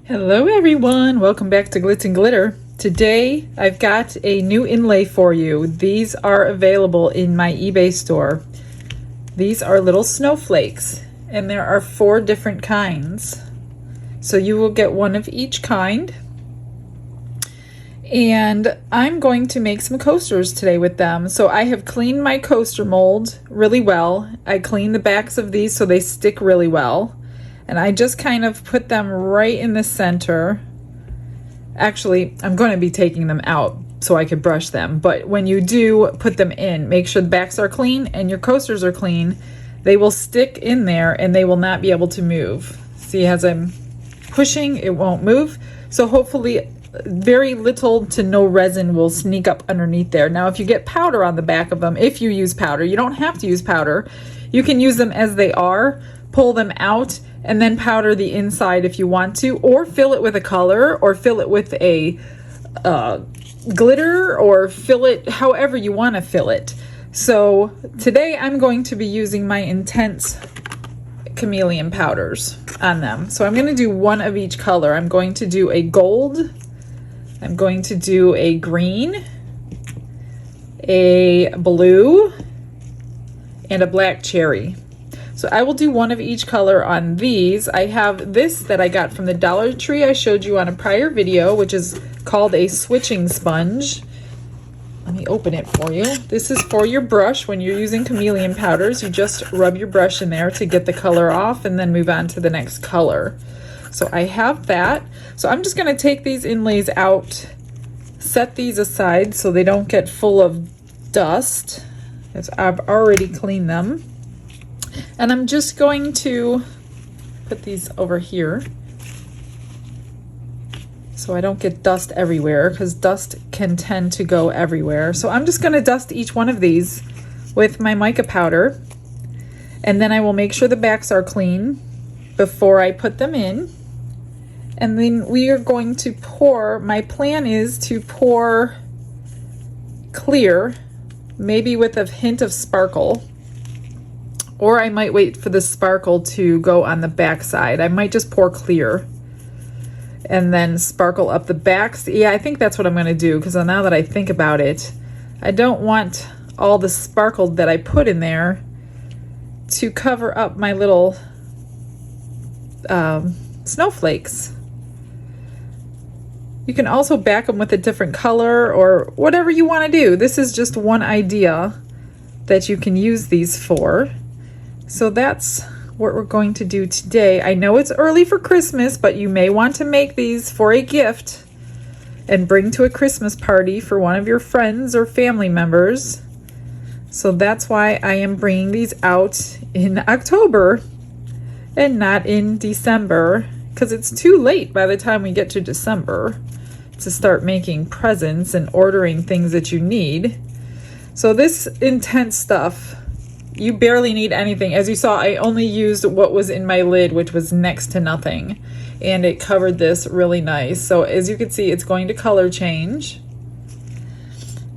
Hello everyone, welcome back to Glitz and Glitter. Today I've got a new inlay for you. These are available in my eBay store. These are little snowflakes and there are 4 different kinds. So you will get one of each kind. And I'm going to make some coasters today with them. So I have cleaned my coaster mold really well. I cleaned the backs of these so they stick really well. And I just kind of put them right in the center. Actually, I'm going to be taking them out so I could brush them. But when you do put them in, make sure the backs are clean and your coasters are clean. They will stick in there and they will not be able to move. See, as I'm pushing, it won't move. So hopefully very little to no resin will sneak up underneath there. Now, if you get powder on the back of them, if you use powder, you don't have to use powder. You can use them as they are, pull them out, and then powder the inside if you want to, or fill it with a color, or fill it with a glitter, or fill it however you want to fill it. So today I'm going to be using my Intense Chameleon powders on them. So I'm going to do one of each color. I'm going to do a gold, I'm going to do a green, a blue, and a black cherry. So I will do one of each color on these. I have this that I got from the Dollar Tree I showed you on a prior video, which is called a switching sponge. Let me open it for you. This is for your brush. When you're using chameleon powders, you just rub your brush in there to get the color off and then move on to the next color. So I have that. So I'm just going to take these inlays out, set these aside so they don't get full of dust, as I've already cleaned them. And I'm just going to put these over here so I don't get dust everywhere, because dust can tend to go everywhere. So I'm just going to dust each one of these with my mica powder, and then I will make sure the backs are clean before I put them in. And then we are going to pour, my plan is to pour clear, maybe with a hint of sparkle. Or I might wait for the sparkle to go on the back side. I might just pour clear and then sparkle up the backs. Yeah, I think that's what I'm going to do, because now that I think about it, I don't want all the sparkle that I put in there to cover up my little snowflakes. You can also back them with a different color or whatever you want to do. This is just one idea that you can use these for. So that's what we're going to do today. I know it's early for Christmas, but you may want to make these for a gift and bring to a Christmas party for one of your friends or family members. So that's why I am bringing these out in October and not in December, because it's too late by the time we get to December to start making presents and ordering things that you need. So this intense stuff, you barely need anything. As you saw, I only used what was in my lid, which was next to nothing, and it covered this really nice. So as you can see, it's going to color change.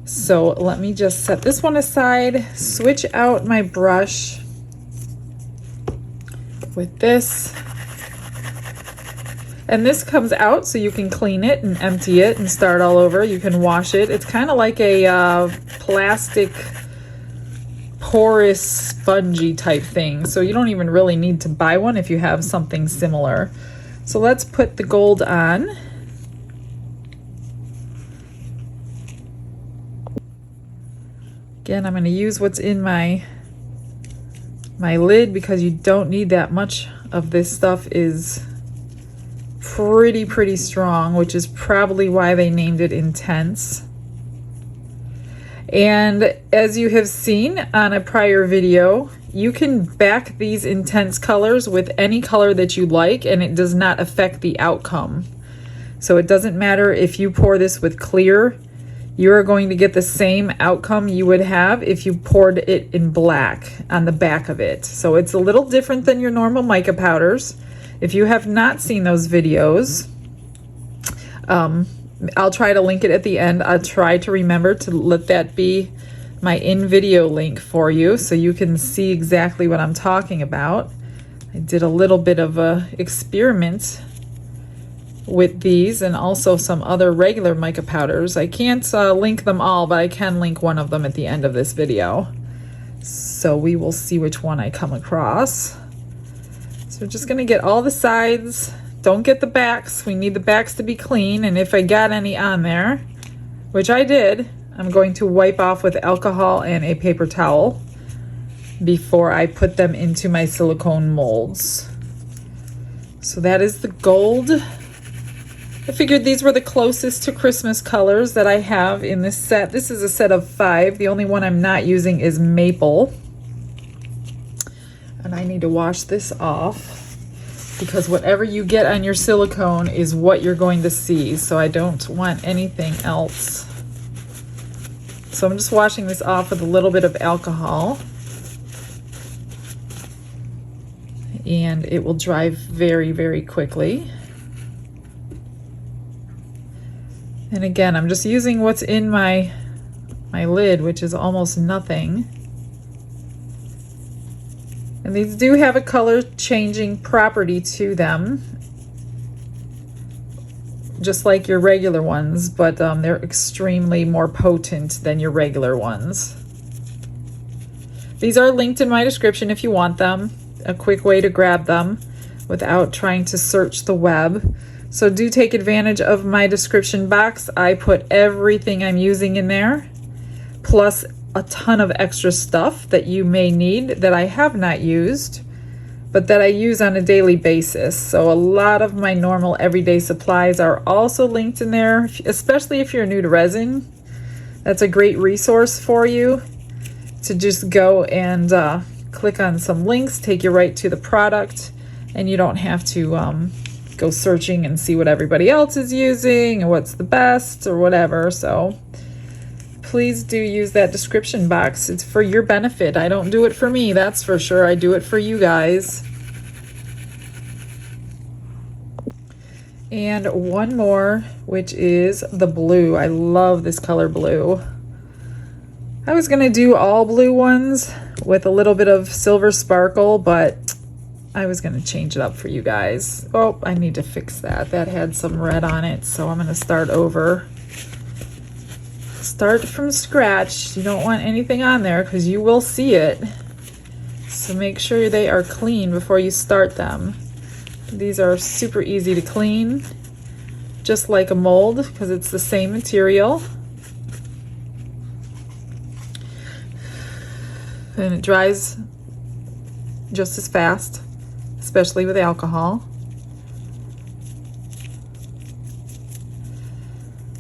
So let me just set this one aside, switch out my brush with this. And this comes out so you can clean it and empty it and start all over. You can wash it. It's kind of like a plastic porous spongy type thing, so you don't even really need to buy one if you have something similar. So let's put the gold on. Again, I'm going to use what's in my lid, because you don't need that much of this stuff. Is pretty strong, which is probably why they named it Intense. And as you have seen on a prior video, you can back these intense colors with any color that you like, and it does not affect the outcome. So it doesn't matter if you pour this with clear, you're going to get the same outcome you would have if you poured it in black on the back of it. So it's a little different than your normal mica powders. If you have not seen those videos, I'll try to link it at the end. I'll try to remember to let that be my in-video link for you so you can see exactly what I'm talking about. I did a little bit of a experiment with these and also some other regular mica powders. I can't link them all, but I can link one of them at the end of this video. So we will see which one I come across. So we're just gonna get all the sides. Don't get the backs. We need the backs to be clean, and if I got any on there, which I did, I'm going to wipe off with alcohol and a paper towel before I put them into my silicone molds. So that is the gold. I figured these were the closest to Christmas colors that I have in this set. This is a set of 5. The only one I'm not using is maple. And I need to wash this off because whatever you get on your silicone is what you're going to see. So I don't want anything else. So I'm just washing this off with a little bit of alcohol. And it will dry very, very quickly. And again, I'm just using what's in my lid, which is almost nothing. And these do have a color changing property to them, just like your regular ones, but they're extremely more potent than your regular ones. These are linked in my description if you want them. A quick way to grab them without trying to search the web. So do take advantage of my description box. I put everything I'm using in there, plus a ton of extra stuff that you may need that I have not used, but that I use on a daily basis. So a lot of my normal everyday supplies are also linked in there, especially if you're new to resin. That's a great resource for you to just go and click on some links, take you right to the product, and you don't have to go searching and see what everybody else is using and what's the best or whatever. So please do use that description box. It's for your benefit. I don't do it for me, that's for sure. I do it for you guys. And one more, which is the blue. I love this color blue. I was gonna do all blue ones with a little bit of silver sparkle, but I was gonna change it up for you guys. Oh, I need to fix that. That had some red on it, so I'm gonna start over. Start from scratch. You don't want anything on there because you will see it. So make sure they are clean before you start them. These are super easy to clean, just like a mold, because it's the same material. And it dries just as fast, especially with alcohol.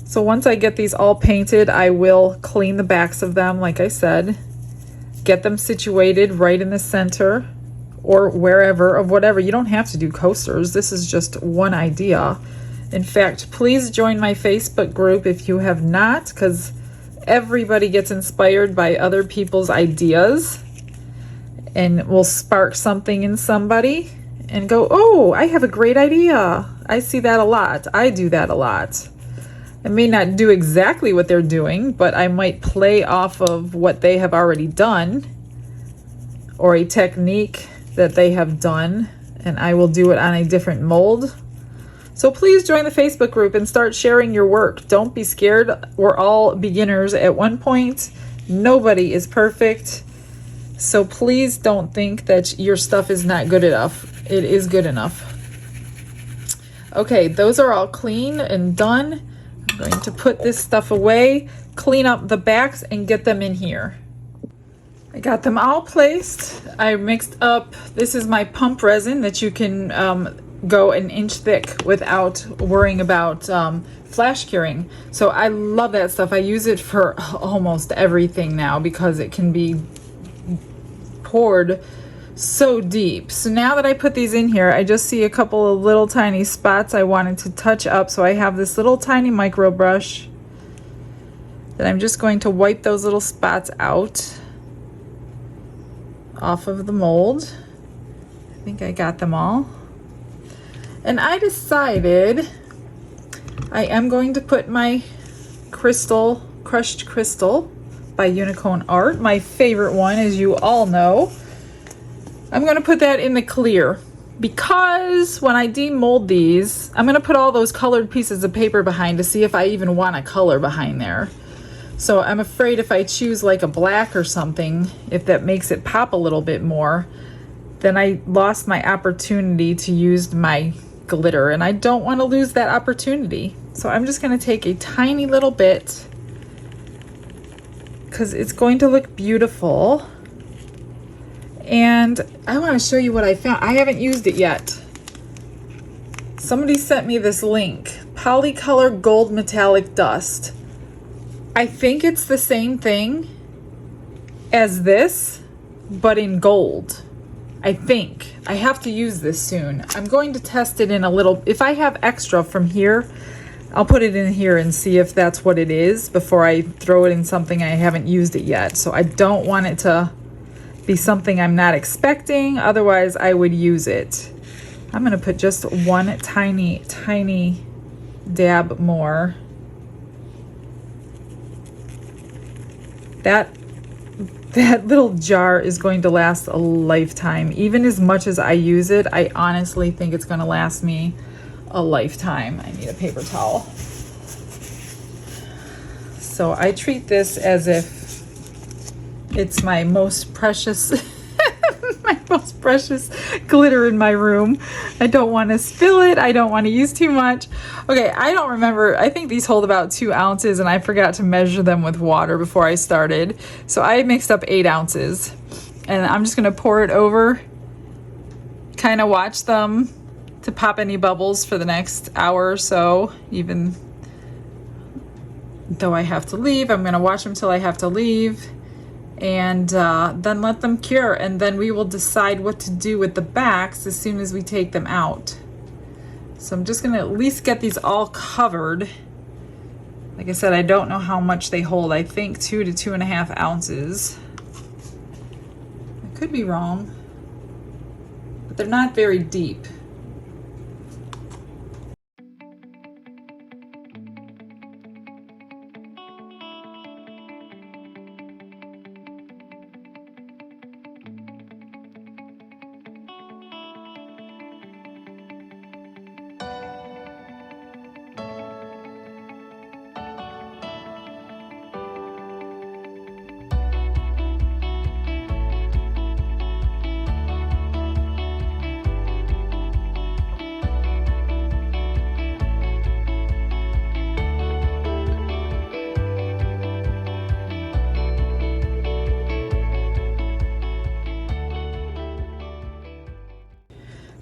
So once I get these all painted, I will clean the backs of them, like I said, get them situated right in the center or wherever of whatever. You don't have to do coasters. This is just one idea. In fact, please join my Facebook group if you have not, because everybody gets inspired by other people's ideas and will spark something in somebody and go, oh, I have a great idea. I see that a lot. I do that a lot. I may not do exactly what they're doing, but I might play off of what they have already done or a technique that they have done, and I will do it on a different mold. So please join the Facebook group and start sharing your work. Don't be scared. We're all beginners at one point. Nobody is perfect. So please don't think that your stuff is not good enough. It is good enough. Okay, those are all clean and done. I'm going to put this stuff away, clean up the backs, and get them in here. I got them all placed. I mixed up, this is my pump resin that you can go an inch thick without worrying about flash curing. So I love that stuff. I use it for almost everything now because it can be poured so deep. So now that I put these in here, I just see a couple of little tiny spots I wanted to touch up. So I have this little tiny micro brush that I'm just going to wipe those little spots out off of the mold. I think I got them all. And I decided I am going to put my crystal, crushed crystal by Unicorn Art, my favorite one, as you all know. I'm going to put that in the clear. because when I demold these, I'm gonna put all those colored pieces of paper behind to see if I even want a color behind there. So I'm afraid if I choose like a black or something, if that makes it pop a little bit more, then I lost my opportunity to use my glitter, and I don't want to lose that opportunity. So I'm just going to take a tiny little bit because it's going to look beautiful. And I want to show you what I found. I haven't used it yet. Somebody sent me this link, Polycolor Gold Metallic Dust. I think it's the same thing as this, but in gold. I think. I have to use this soon. I'm going to test it in a little, if I have extra from here, I'll put it in here and see if that's what it is before I throw it in something I haven't used it yet. So I don't want it to be something I'm not expecting, otherwise I would use it. I'm gonna put just one tiny, tiny dab more. That little jar is going to last a lifetime. Even as much as I use it, I honestly think it's going to last me a lifetime. I need a paper towel. So I treat this as if it's my most precious my most precious glitter in my room. I don't want to spill it. I don't want to use too much. Okay, I don't remember. I think these hold about 2 ounces, and I forgot to measure them with water before I started. So I mixed up 8 ounces, and I'm just going to pour it over, kind of watch them to pop any bubbles for the next hour or so. Even though I have to leave, I'm going to watch them till I have to leave. And then let them cure, and then we will decide what to do with the backs as soon as we take them out. So I'm just gonna at least get these all covered. Like I said, I don't know how much they hold. I think 2 to 2.5 ounces. I could be wrong, but they're not very deep.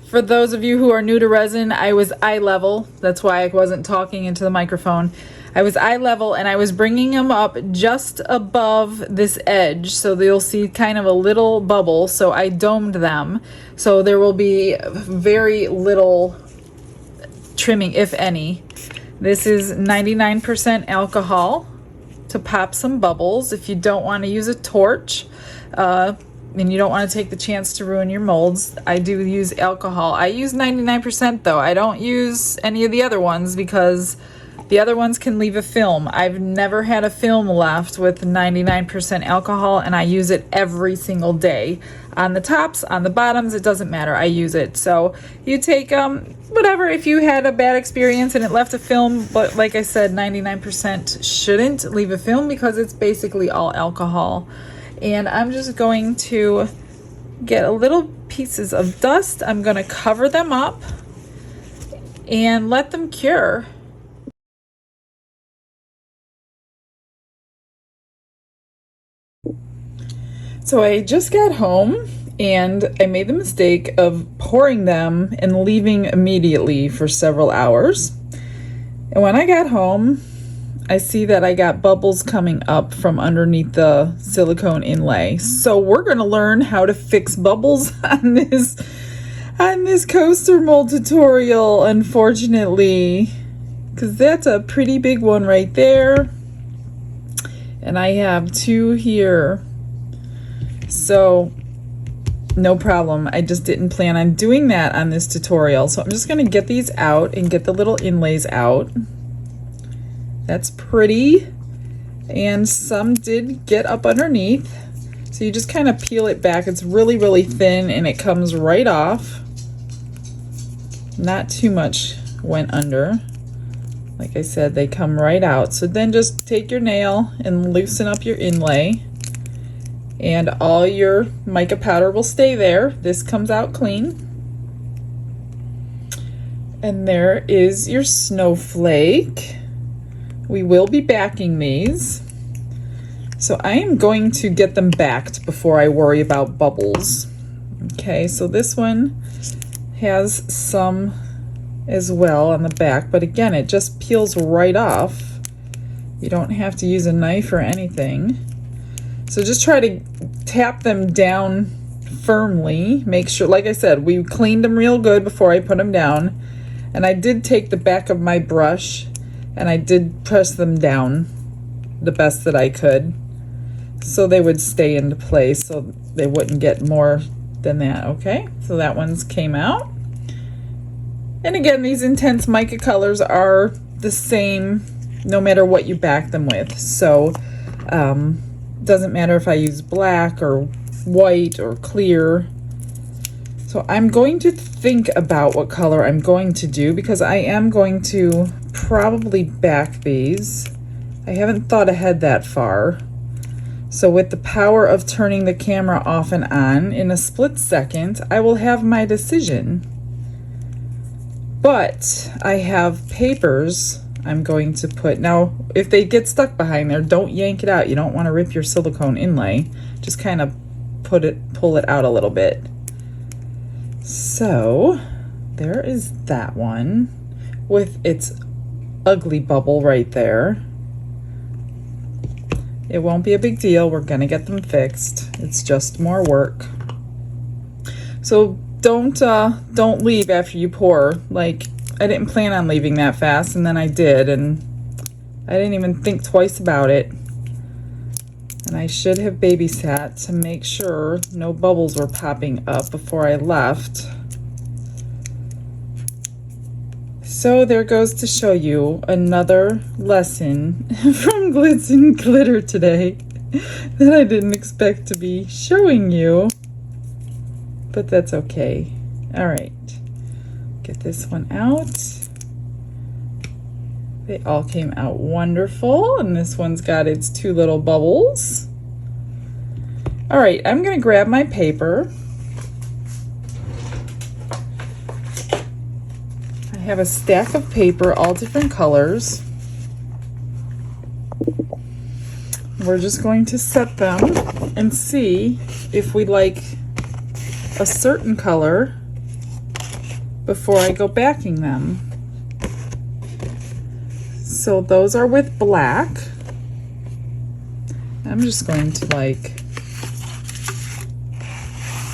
For those of you who are new to resin, I was eye level. That's why I wasn't talking into the microphone. I was eye level, and I was bringing them up just above this edge, so you'll see kind of a little bubble. So I domed them, so there will be very little trimming, if any. This is 99% alcohol to pop some bubbles if you don't want to use a torch. And you don't want to take the chance to ruin your molds. I do use alcohol. I use 99% though. I don't use any of the other ones because the other ones can leave a film. I've never had a film left with 99% alcohol, and I use it every single day. On the tops, on the bottoms, it doesn't matter. I use it. So you take whatever, if you had a bad experience and it left a film, but like I said, 99% shouldn't leave a film because it's basically all alcohol. And I'm just going to get a little pieces of dust. I'm going to cover them up and let them cure. So I just got home and I made the mistake of pouring them and leaving immediately for several hours. And when I got home, I see that I got bubbles coming up from underneath the silicone inlay. So we're going to learn how to fix bubbles on this coaster mold tutorial, unfortunately, because that's a pretty big one right there. And I have 2 here. So no problem. I just didn't plan on doing that on this tutorial. So I'm just going to get these out and get the little inlays out. That's pretty, and some did get up underneath, so you just kind of peel it back. It's really, really thin, and it comes right off. Not too much went under. Like I said, they come right out. So then just take your nail and loosen up your inlay, and all your mica powder will stay there. This comes out clean. And there is your snowflake. We will be backing these. So I am going to get them backed before I worry about bubbles. Okay, so this one has some as well on the back, but again, it just peels right off. You don't have to use a knife or anything. So just try to tap them down firmly. Make sure, like I said, we cleaned them real good before I put them down. And I did take the back of my brush and I did press them down the best that I could, so they would stay into place, so they wouldn't get more than that. Okay, so that one's came out. And again, these intense mica colors are the same no matter what you back them with. So doesn't matter if I use black or white or clear. So I'm going to think about what color I'm going to do, because I am going to probably back these. I haven't thought ahead that far. So with the power of turning the camera off and on in a split second, I will have my decision. But I have papers I'm going to put. Now, if they get stuck behind there, don't yank it out. You don't want to rip your silicone inlay. Just kind of pull it out a little bit. So there is that one with its ugly bubble right there. It won't be a big deal. We're gonna get them fixed. It's just more work. So don't leave after you pour. Like, I didn't plan on leaving that fast, and then I did, and I didn't even think twice about it. And I should have babysat to make sure no bubbles were popping up before I left. So there goes to show you another lesson from Glitz and Glitter today that I didn't expect to be showing you, but that's okay. All right, get this one out. They all came out wonderful, and this one's got its two little bubbles. All right, I'm gonna grab my paper. I have a stack of paper, all different colors. We're just going to set them and see if we like a certain color before I go backing them. So those are with black. I'm just going to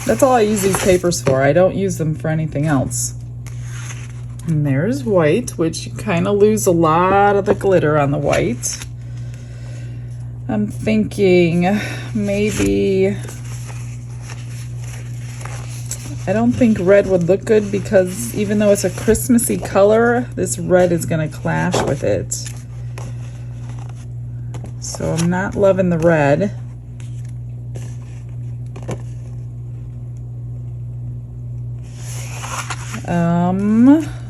that's all I use these papers for. I don't use them for anything else. And there's white, which you kind of lose a lot of the glitter on the white. I'm thinking maybe, I don't think red would look good, because even though it's a Christmassy color, this red is going to clash with it. So I'm not loving the red.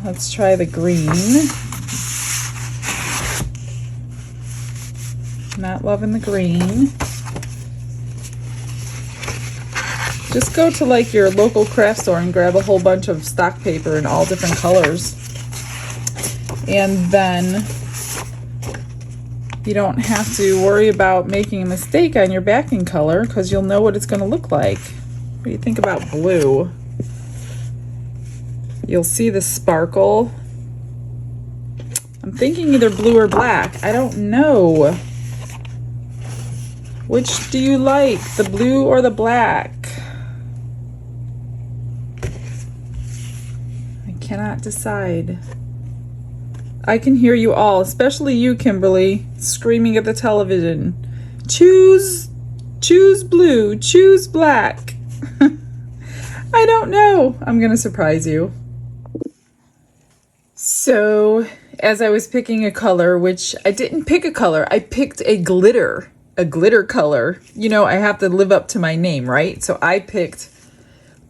Let's try the green. Not loving the green. Just go to like your local craft store and grab a whole bunch of stock paper in all different colors. And then you don't have to worry about making a mistake on your backing color, because you'll know what it's going to look like. What do you think about blue? You'll see the sparkle. I'm thinking either blue or black. I don't know. Which do you like, the blue or the black? I cannot decide. I can hear you all, especially you, Kimberly, screaming at the television. Choose blue, choose black. I don't know. I'm gonna surprise you. So, as I was picking a color, which I didn't pick a color, I picked a glitter color. You know, I have to live up to my name, right? So I picked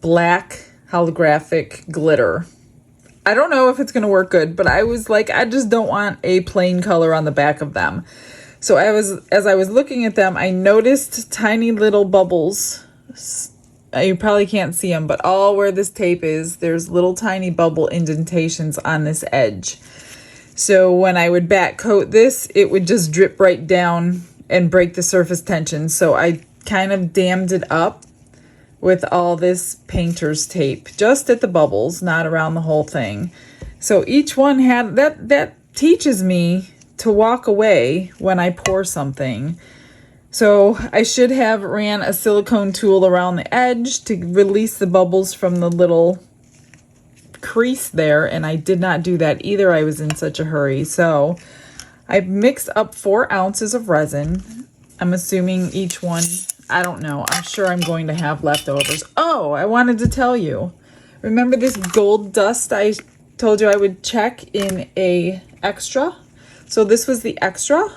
black holographic glitter. I don't know if it's going to work good, but I was like, I just don't want a plain color on the back of them. So as I was looking at them, I noticed tiny little bubbles. You probably can't see them, but all where this tape is, there's little tiny bubble indentations on this edge. So when I would back coat this, it would just drip right down and break the surface tension. So I kind of dammed it up with all this painter's tape, just at the bubbles, not around the whole thing. So each one had, that teaches me to walk away when I pour something. So I should have ran a silicone tool around the edge to release the bubbles from the little crease there, and I did not do that either. I was in such a hurry. So I mixed up 4 ounces of resin. I'm assuming each one, I don't know. I'm sure I'm going to have leftovers. Oh, I wanted to tell you. Remember this gold dust I told you I would check in a extra? So this was the extra,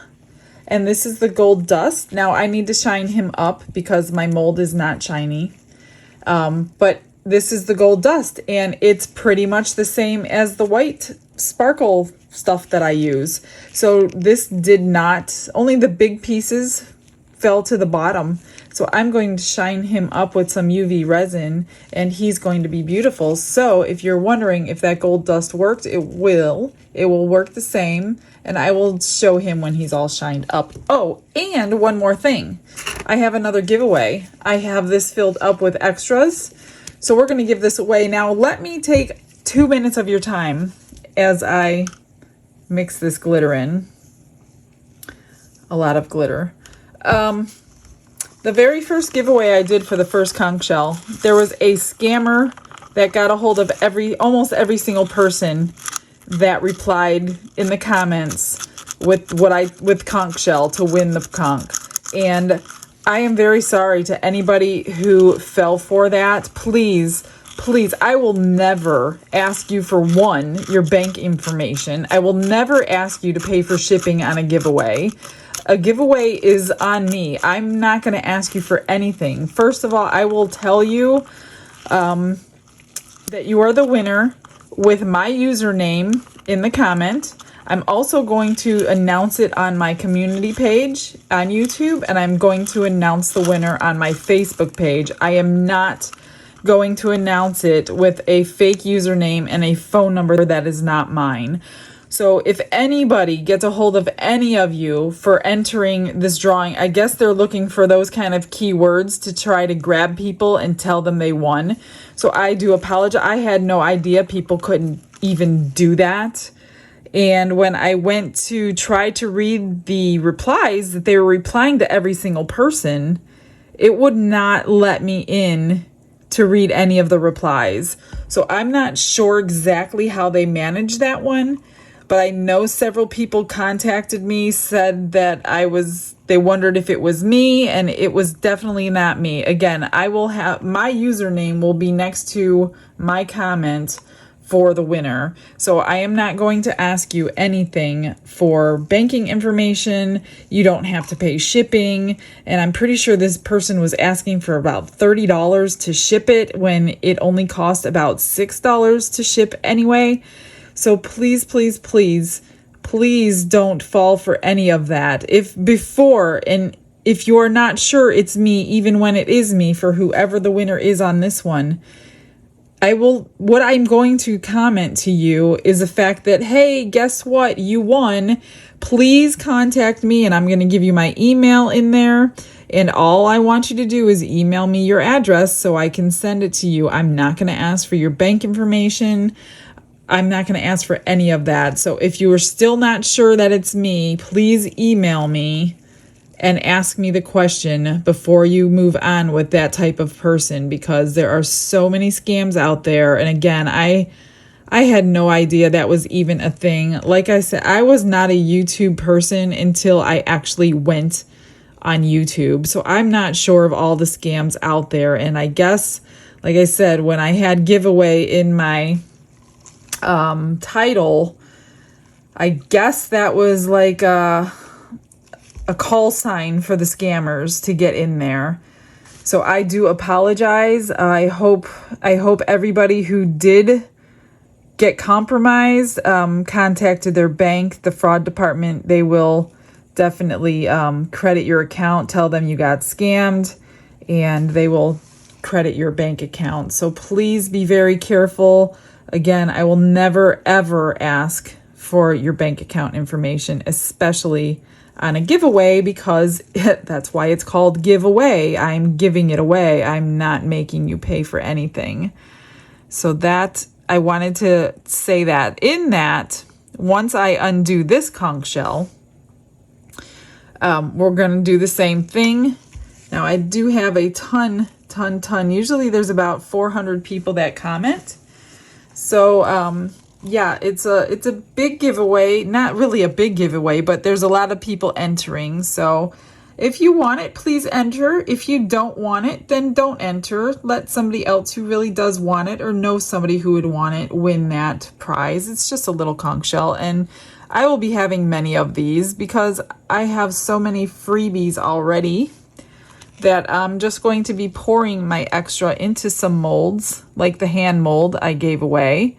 and this is the gold dust. Now I need to shine him up because my mold is not shiny. But this is the gold dust, and it's pretty much the same as the white sparkle stuff that I use. So this did not, only the big pieces fell to the bottom. So I'm going to shine him up with some UV resin, and he's going to be beautiful. So if you're wondering if that gold dust worked, it will. It will work the same, and I will show him when he's all shined up. Oh, and one more thing. I have another giveaway. I have this filled up with extras. So we're going to give this away. Now let me take 2 minutes of your time as I mix this glitter in. A lot of glitter. The very first giveaway I did for the first conch shell, there was a scammer that got a hold of almost every single person that replied in the comments with conch shell to win the conch. And I am very sorry to anybody who fell for that. Please, I will never ask you for your bank information. I will never ask you to pay for shipping on a giveaway. A giveaway is on me. I'm not going to ask you for anything. First of all, I will tell you that you are the winner with my username in the comment. I'm also going to announce it on my community page on YouTube, and I'm going to announce the winner on my Facebook page. I am not going to announce it with a fake username and a phone number that is not mine. So if anybody gets a hold of any of you for entering this drawing, I guess they're looking for those kind of keywords to try to grab people and tell them they won. So I do apologize. I had no idea people couldn't even do that. And when I went to try to read the replies that they were replying to every single person, it would not let me in to read any of the replies. So I'm not sure exactly how they managed that one, but I know several people contacted me, said that they wondered if it was me, and it was definitely not me. Again, I will have, my username will be next to my comment for the winner. So I am not going to ask you anything for banking information. You don't have to pay shipping. And I'm pretty sure this person was asking for about $30 to ship it when it only cost about $6 to ship anyway. So please, please, please, please don't fall for any of that. If you're not sure it's me, even when it is me, for whoever the winner is on this one, what I'm going to comment to you is the fact that, hey, guess what? You won. Please contact me, and I'm going to give you my email in there. And all I want you to do is email me your address so I can send it to you. I'm not going to ask for your bank information. I'm not going to ask for any of that. So if you are still not sure that it's me, please email me and ask me the question before you move on with that type of person, because there are so many scams out there. And again, I had no idea that was even a thing. Like I said, I was not a YouTube person until I actually went on YouTube. So I'm not sure of all the scams out there. And I guess, like I said, when I had giveaway in my title, I guess that was like a call sign for the scammers to get in there. So I do apologize. I hope everybody who did get compromised, contacted their bank, the fraud department, they will definitely credit your account, tell them you got scammed, and they will credit your bank account. So please be very careful. Again, I will never ever ask for your bank account information, especially on a giveaway, because that's why it's called giveaway. I'm giving it away. I'm not making you pay for anything. So that, I wanted to say that. In that, once I undo this conch shell, we're going to do the same thing. Now I do have a ton. Usually there's about 400 people that comment. So yeah, it's a big giveaway. Not really a big giveaway, but there's a lot of people entering. So if you want it, please enter. If you don't want it, then don't enter. Let somebody else who really does want it or know somebody who would want it win that prize. It's just a little conch shell, and I will be having many of these because I have so many freebies already that I'm just going to be pouring my extra into some molds, like the hand mold I gave away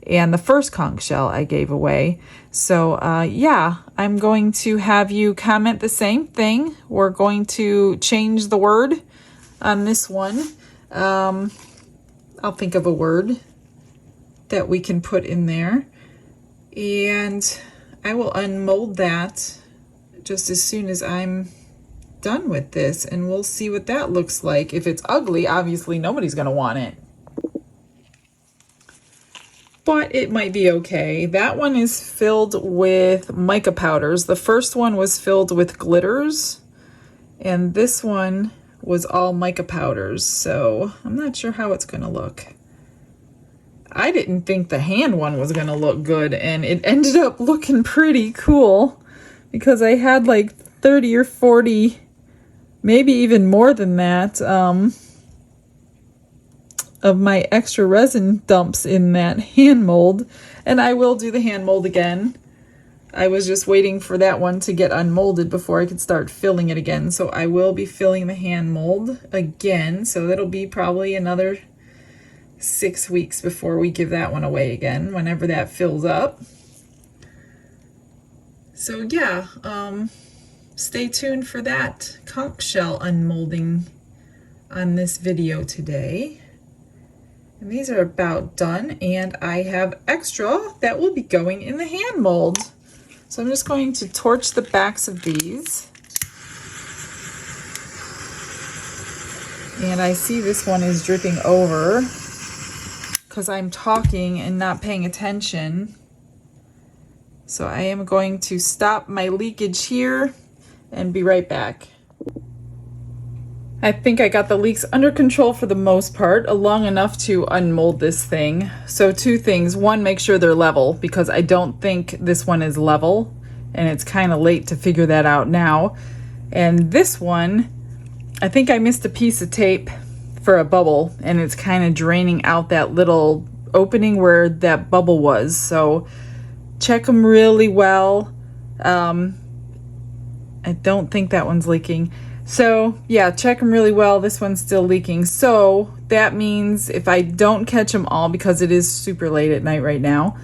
and the first conch shell I gave away. So yeah, I'm going to have you comment the same thing. We're going to change the word on this one. I'll think of a word that we can put in there, and I will unmold that just as soon as I'm done with this, and we'll see what that looks like. If it's ugly, obviously nobody's going to want it, but it might be okay. That one is filled with mica powders. The first one was filled with glitters, and this one was all mica powders, so I'm not sure how it's going to look. I didn't think the hand one was going to look good, and it ended up looking pretty cool because I had like 30 or 40, maybe even more than that, of my extra resin dumps in that hand mold. And I will do the hand mold again. I was just waiting for that one to get unmolded before I could start filling it again. So I will be filling the hand mold again. So that'll be probably another 6 weeks before we give that one away again, whenever that fills up. So yeah, stay tuned for that conch shell unmolding on this video today. And these are about done, and I have extra that will be going in the hand mold. So I'm just going to torch the backs of these. And I see this one is dripping over because I'm talking and not paying attention. So I am going to stop my leakage here and be right back. I think I got the leaks under control for the most part, long enough to unmold this thing. So two things. One, make sure they're level, because I don't think this one is level, and it's kind of late to figure that out now. And this one, I think I missed a piece of tape for a bubble, and it's kind of draining out that little opening where that bubble was. So check them really well. I don't think that one's leaking. So yeah, check them really well. This one's still leaking. So that means if I don't catch them all, because it is super late at night right now,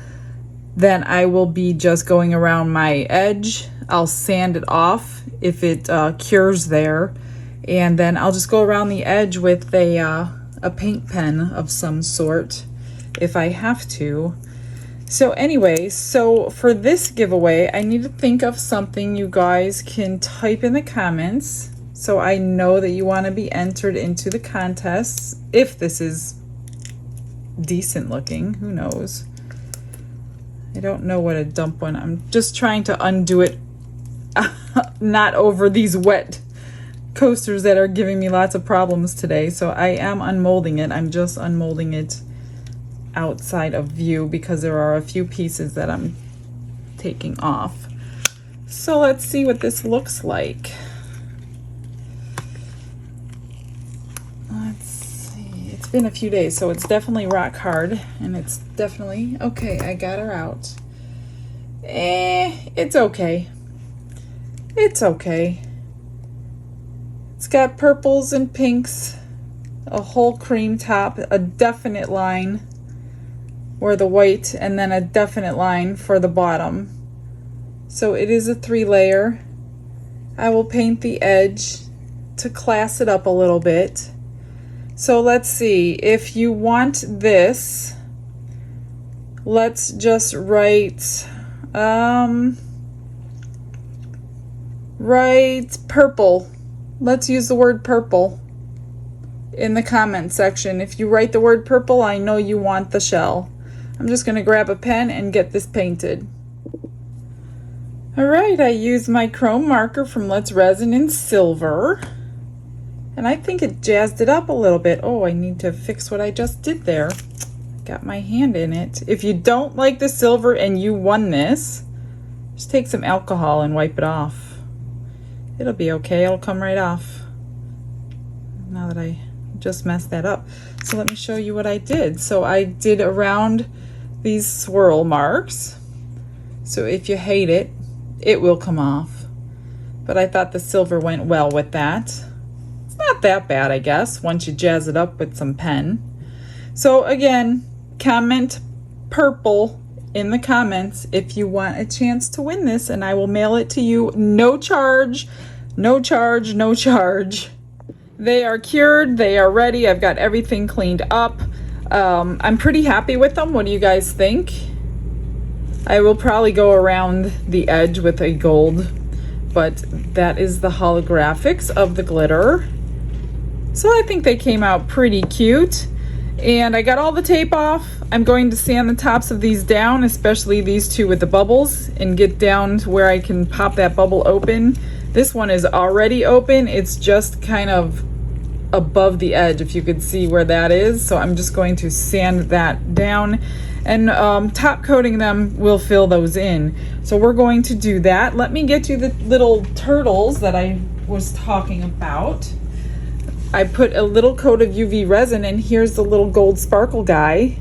then I will be just going around my edge. I'll sand it off if it cures there. And then I'll just go around the edge with a paint pen of some sort if I have to. So anyway, so for this giveaway, I need to think of something you guys can type in the comments so I know that you want to be entered into the contests. If this is decent looking, who knows? I don't know what a dump one. I'm just trying to undo it, not over these wet coasters that are giving me lots of problems today. So I am unmolding it. I'm just unmolding it outside of view because there are a few pieces that I'm taking off. So let's see what this looks like. Let's see. It's been a few days, so it's definitely rock hard, and it's definitely okay. I got her out. It's okay. It's okay. It's got purples and pinks, a whole cream top, a definite line. or the white, and then a definite line for the bottom. So it is a 3-layer. I will paint the edge to class it up a little bit. So let's see, if you want this, let's just write purple. Let's use the word purple in the comment section. If you write the word purple, I know you want the shell. I'm just going to grab a pen and get this painted. Alright, I used my chrome marker from Let's Resin in silver, and I think it jazzed it up a little bit. Oh, I need to fix what I just did there. Got my hand in it. If you don't like the silver and you won this, just take some alcohol and wipe it off. It'll be okay, it'll come right off. Now that I just messed that up. So let me show you what I did. So I did around these swirl marks. So if you hate it, it will come off. But I thought the silver went well with that. It's not that bad, I guess, once you jazz it up with some pen. So again, comment purple in the comments if you want a chance to win this, and I will mail it to you. No charge, no charge, no charge. They are cured, they are ready. I've got everything cleaned up. I'm pretty happy with them. What do you guys think? I will probably go around the edge with a gold, but that is the holographics of the glitter. So I think they came out pretty cute. And I got all the tape off. I'm going to sand the tops of these down, especially these two with the bubbles, and get down to where I can pop that bubble open. This one is already open. It's just kind of above the edge, if you could see where that is. So I'm just going to sand that down, and top coating them will fill those in. So we're going to do that. Let me get you the little turtles that I was talking about. I put a little coat of UV resin, and here's the little gold sparkle guy.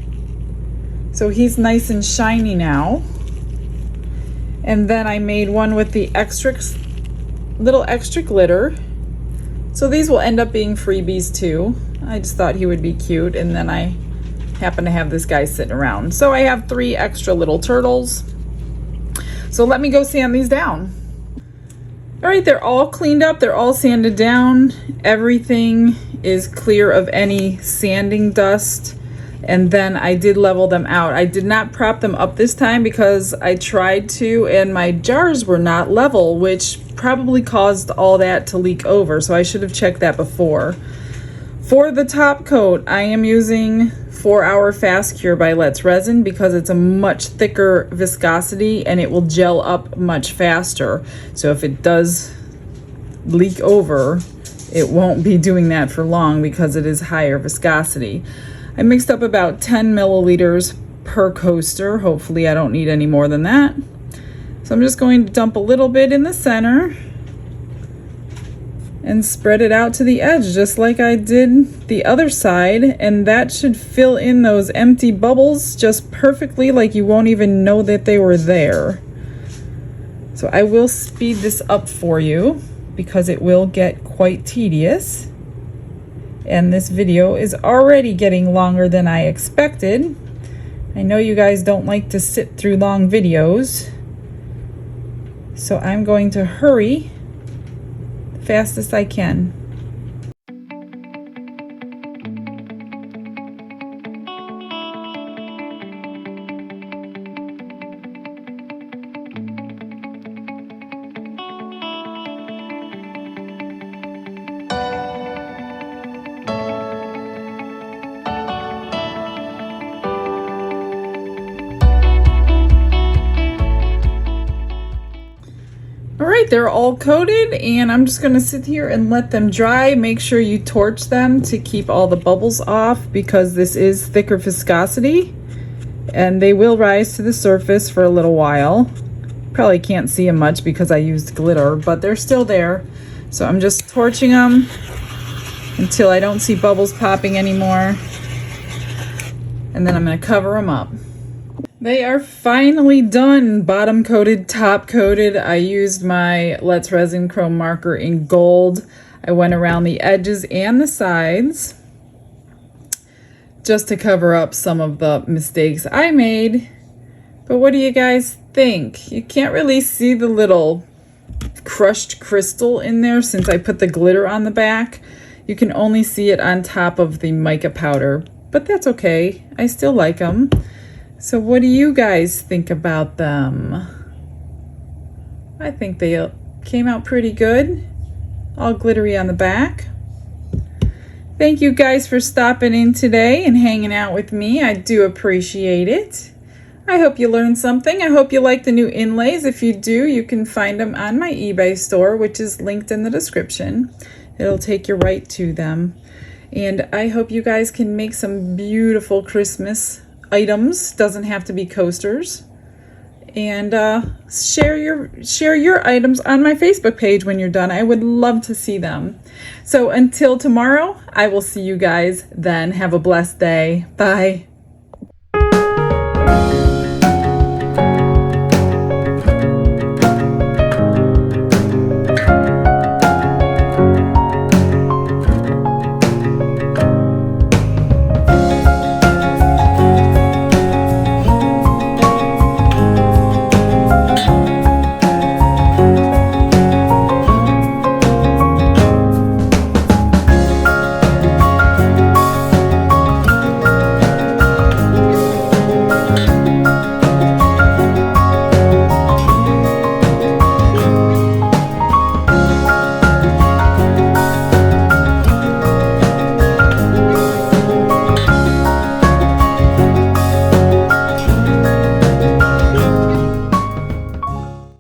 So he's nice and shiny now. And then I made one with the little extra glitter. So these will end up being freebies too. I just thought he would be cute, and then I happen to have this guy sitting around. So I have 3 extra little turtles. So let me go sand these down. All right, they're all cleaned up, they're all sanded down. Everything is clear of any sanding dust. And then I did level them out. I did not prop them up this time because I tried to, and my jars were not level, which probably caused all that to leak over. So I should have checked that before. For the top coat, I am using 4-Hour Fast Cure by Let's Resin because it's a much thicker viscosity and it will gel up much faster. So if it does leak over, it won't be doing that for long because it is higher viscosity. I mixed up about 10 milliliters per coaster. Hopefully I don't need any more than that. So I'm just going to dump a little bit in the center and spread it out to the edge just like I did the other side, and that should fill in those empty bubbles just perfectly, like you won't even know that they were there. So I will speed this up for you because it will get quite tedious, and this video is already getting longer than I expected. I know you guys don't like to sit through long videos, so I'm going to hurry fastest I can. Alright, they're all coated, and I'm just going to sit here and let them dry. Make sure you torch them to keep all the bubbles off because this is thicker viscosity and they will rise to the surface for a little while. Probably can't see them much because I used glitter, but they're still there. So I'm just torching them until I don't see bubbles popping anymore, and then I'm going to cover them up. They are finally done, bottom coated, top coated. I used my Let's Resin chrome marker in gold. I went around the edges and the sides just to cover up some of the mistakes I made. But what do you guys think? You can't really see the little crushed crystal in there since I put the glitter on the back. You can only see it on top of the mica powder, but that's okay. I still like them. So what do you guys think about them? I think they came out pretty good. All glittery on the back. Thank you guys for stopping in today and hanging out with me. I do appreciate it. I hope you learned something. I hope you like the new inlays. If you do, you can find them on my eBay store, which is linked in the description. It'll take you right to them. And I hope you guys can make some beautiful Christmas items. Doesn't have to be coasters. And share your items on my Facebook page when you're done. I would love to see them. So until tomorrow, I will see you guys then. Have a blessed day. Bye.